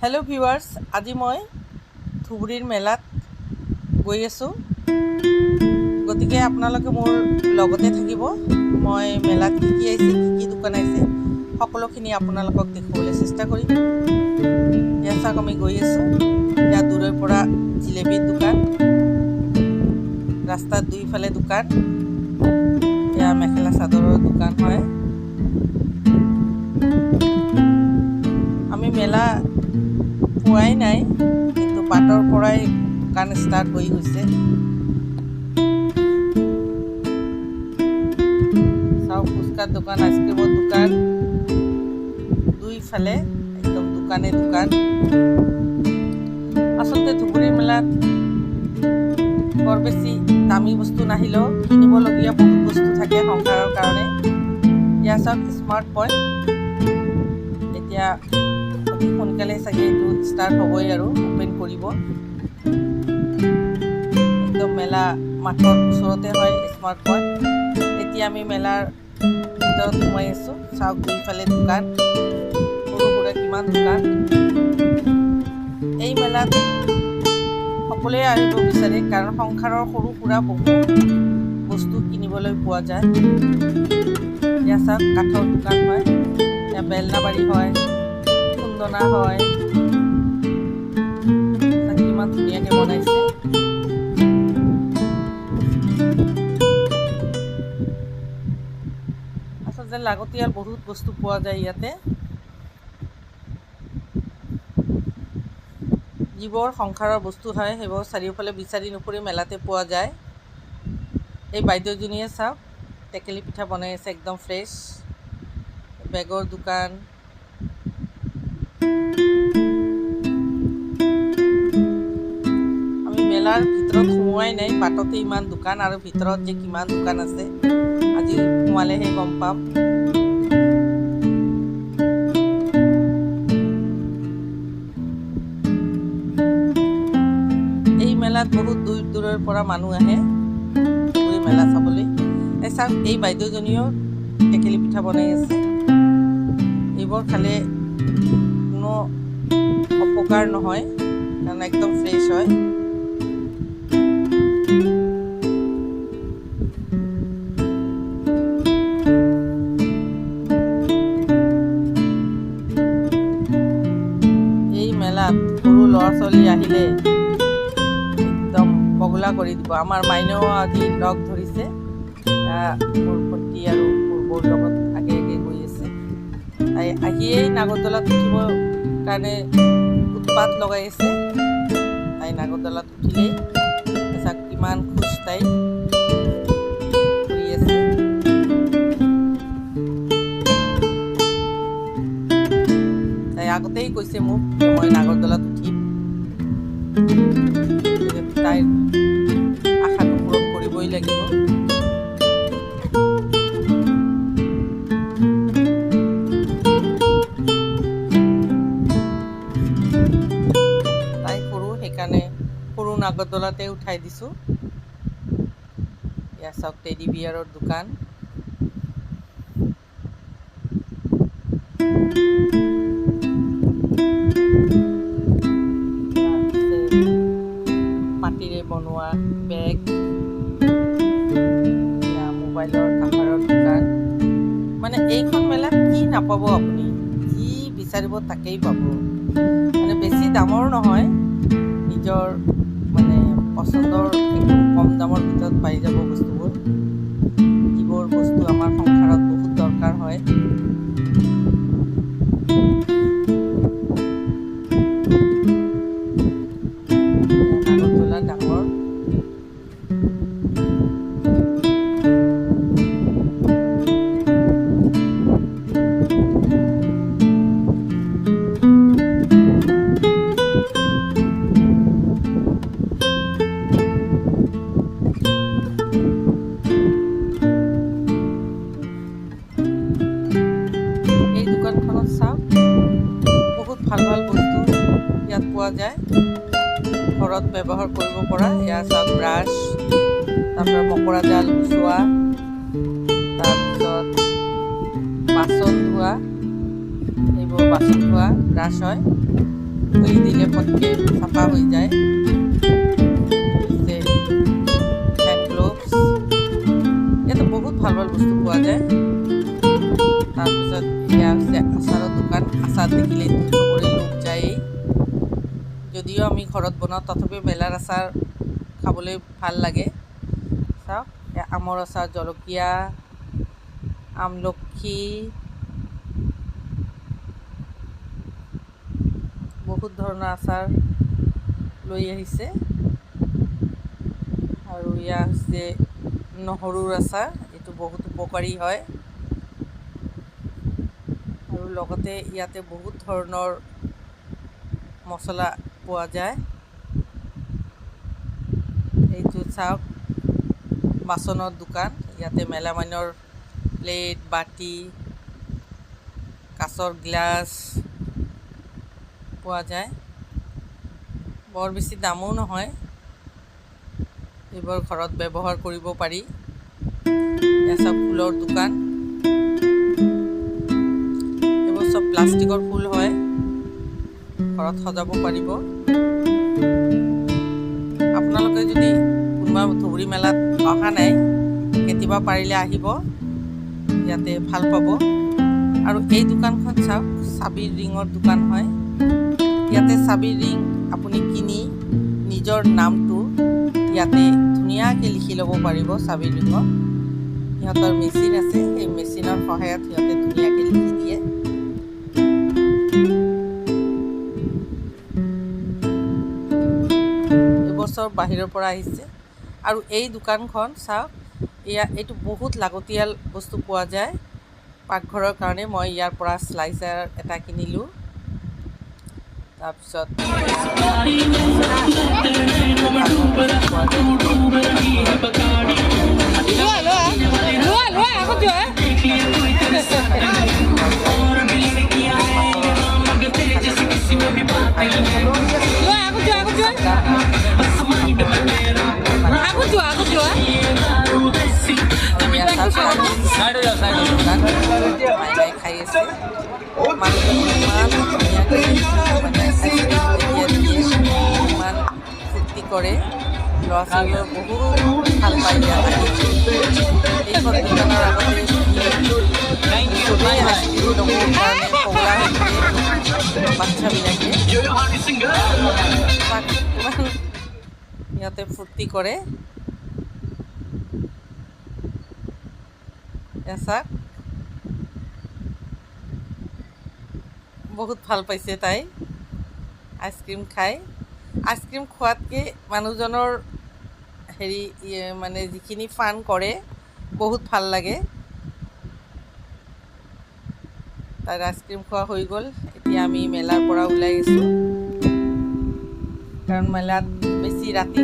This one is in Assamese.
হেল্ল' ভিউৱাৰ্ছ, আজি মই ধুবুৰীৰ মেলাত গৈ আছোঁ। গতিকে আপোনালোকে মোৰ লগতে থাকিব। মই মেলাত কি কি আহিছে, কি কি দোকান আহিছে, সকলোখিনি আপোনালোকক দেখুৱাবলৈ চেষ্টা কৰিম। এয়া চাওক, আমি গৈ আছোঁ। ইয়াত দূৰৰ পৰা জিলেপীৰ দোকান, ৰাস্তাৰ দুইফালে দোকান। এয়া মেখেলা চাদৰৰ দোকান হয়। আমি মেলা পোৱাই নাই, কিন্তু বাটৰ পৰাই দোকান ষ্টাৰ্ট হৈ গৈছে। চাওক, ফুচকাৰ দোকান, আইচক্ৰীমৰ দোকান, দুইফালে একদম দোকানে দোকান। আচলতে ধুবুৰীৰ মেলাত বৰ বেছি দামী বস্তু নাহিলেও কিনিবলগীয়া বহুত বস্তু থাকে সংসাৰৰ কাৰণে। ইয়াৰ চাওক, স্মাৰ্ট পইণ্ট। এতিয়া অতি সোনকালে চাগে এইটো ষ্টাৰ্ট হ'বই আৰু অ'পেন কৰিব। একদম মেলা মাঠৰ ওচৰতে হয় স্মাৰ্ট পইণ্ট। এতিয়া আমি মেলাৰ ভিতৰত সোমাই আছোঁ। চাওক, দুইফালে দোকান, সৰু সুৰা কিমান দোকান। এই মেলাত সকলোৱে আহিব বিচাৰে, কাৰণ সংসাৰৰ সৰু সুৰা বহুত বস্তু কিনিবলৈ পোৱা যায়। এয়া চাওক, কাঠৰ দোকান হয়, এয়া বেলনাবাৰী হয়, খুন্দনা হয়। কিমান ধুনীয়াকৈ বনাইছে। আচলতে লাগতিয়াল বহুত বস্তু পোৱা যায় ইয়াতে। যিবোৰ সংসাৰৰ বস্তু হয় সেইবোৰ চাৰিওফালে বিচাৰি নুফুৰি মেলাতে পোৱা যায়। এই বাইদেউজনীয়ে চাওক, টেকেলি পিঠা বনাই আছে, একদম ফ্ৰেছ। বেগৰ দোকান, মেলাৰ ভিতৰত সোমোৱাই নাই, বাটতে ইমান দোকান, আৰু ভিতৰত যে কিমান দোকান আছে আজি সোমালেহে গম পাম। এই মেলাত বহুত দূৰ দূৰৰ পৰা মানুহ আহে এই মেলা চাবলৈ। এই চাওক, এই বাইদেউজনীও টেকেলি পিঠা বনাই আছে। এইবোৰ খালে কোনো অপকাৰ নহয়, কাৰণ একদম ফ্ৰেছ হয়। মেলাত সৰু ল'ৰা ছোৱালী আহিলে একদম পগলা কৰি দিব। আমাৰ মাইনাও আজি লগ ধৰিছে, মোৰ ভণ্টি আৰু মোৰ বৌৰ লগত আগে আগে গৈ আছে। তাই আহিয়েই নাগৰদোলাত উঠিবৰ কাৰণে উৎপাত লগাই আছে। তাই নাগৰদোলাত উঠিলেই চাওক কিমান খুচ তাই কৰি আছে। তাই আগতেই কৈছে মোক যে মই নাগৰদোলাত উঠিম। তাইৰ আশাটো পূৰণ কৰিবই লাগিব। তাই সৰু, সেইকাৰণে সৰু নাগৰদোলাতে উঠাই দিছোঁ। এয়া চাওক, টেডি বিয়াৰৰ দোকান। মাটিৰে বনোৱা বেগ, মোবাইলৰ কাভাৰৰ দোকান। মানে এইখন মেলাত কি নাপাব আপুনি, যি বিচাৰিব তাকেই পাব। মানে বেছি দামৰ নহয়, নিজৰ মানে পচন্দৰ একদম কম দামৰ ভিতৰত পাই যাব বস্তুবোৰ। যিবোৰ বস্তু আমাৰ সংসাৰত বহুত দৰকাৰ হয়। ডাঙৰ এই দোকানখনত চাওক, বহুত ভাল ভাল বস্তু ইয়াত পোৱা যায়, ঘৰত ব্যৱহাৰ কৰিব পৰা। ইয়াৰ চাওক, ব্ৰাছ, তাৰপৰা মকৰা জাল গুচোৱা, তাৰপিছত বাচন ধোৱা, এইবোৰ বাচন ধোৱা ব্ৰাছ হয়। কৰি দিলে পটকে চাফা হৈ যায়। হেণ্ড গ্লোভছ, ইয়াতে বহুত ভাল ভাল বস্তু পোৱা যায়। তাৰপিছত এয়া হৈছে আচাৰৰ দোকান। আচাৰ দেখিলে চবৰে লোভ যায়েই। যদিও আমি ঘৰত বনাওঁ তথাপিও মেলাৰ আচাৰ খাবলৈ ভাল লাগে। চাওক, আমৰ আচাৰ, জলকীয়া, আমলখি, বহুত ধৰণৰ আচাৰ লৈ আহিছে। আৰু এয়া হৈছে নহৰুৰ আচাৰ, এইটো বহুত উপকাৰী হয়। আৰু লগতে ইয়াতে বহুত ধৰণৰ মচলা পোৱা যায়। এইটো চাওক, বাচনৰ দোকান। ইয়াতে মেলামাইনৰ প্লেট, বাটি, কাঁচৰ গ্লাছ পোৱা যায়। বৰ বেছি দামো নহয়, এইবোৰ ঘৰত ব্যৱহাৰ কৰিব পাৰি। এয়া চব ফুলৰ দোকান। এইবোৰ চব প্লাষ্টিকৰ ফুল হয়, ঘৰত সজাব পাৰিব। আপোনালোকে যদি কোনোবা ধুবুৰী মেলাত অহা নাই, কেতিয়াবা পাৰিলে আহিব, ইয়াতে ভাল পাব। আৰু এই দোকানখন চাওক, চাবিৰ ৰিঙৰ দোকান হয়। ইয়াতে চাবিৰ ৰিং আপুনি কিনি নিজৰ নামটো ইয়াতে ধুনীয়াকৈ লিখি ল'ব পাৰিব। চাবিৰ ৰিঙত সিহঁতৰ মেচিন আছে, সেই মেচিনৰ সহায়ত সিহঁতে ধুনীয়াকৈ লিখি দিয়ে। এইবছৰ বাহিৰৰ পৰা আহিছে। আৰু এই দোকানখন চাওক, এইটো বহুত লাগতিয়াল বস্তু পোৱা যায় পাকঘৰৰ কাৰণে। মই ইয়াৰ পৰা স্লাইচাৰ এটা কিনিলোঁ। তাৰপিছত খাই আছে। মানুহজন ইমান ধুনীয়াকৈ ইমান ফূৰ্তি কৰে, ল'ৰা ছোৱালীও বহুত ভাল পায় ইয়াত আহি। এইখন দোকানৰ আগতে চবেই আইচক্ৰীম ল'বৰ কাৰণে পগলা হৈ থাকে বাচ্ছাবিলাকে। ইমান সিহঁতে ফূৰ্তি কৰে। চাওক, বহুত ভাল পাইছে তাই আইচক্ৰীম খাই। আইচক্ৰীম খোৱাতকৈ মানুহজনৰ মানে যিখিনি ফান কৰে বহুত ভাল লাগে। তাইৰ আইচক্ৰীম খোৱা হৈ গ'ল। এতিয়া আমি মেলাৰ পৰা ওলাই আছোঁ, কাৰণ মেলাত বেছি ৰাতি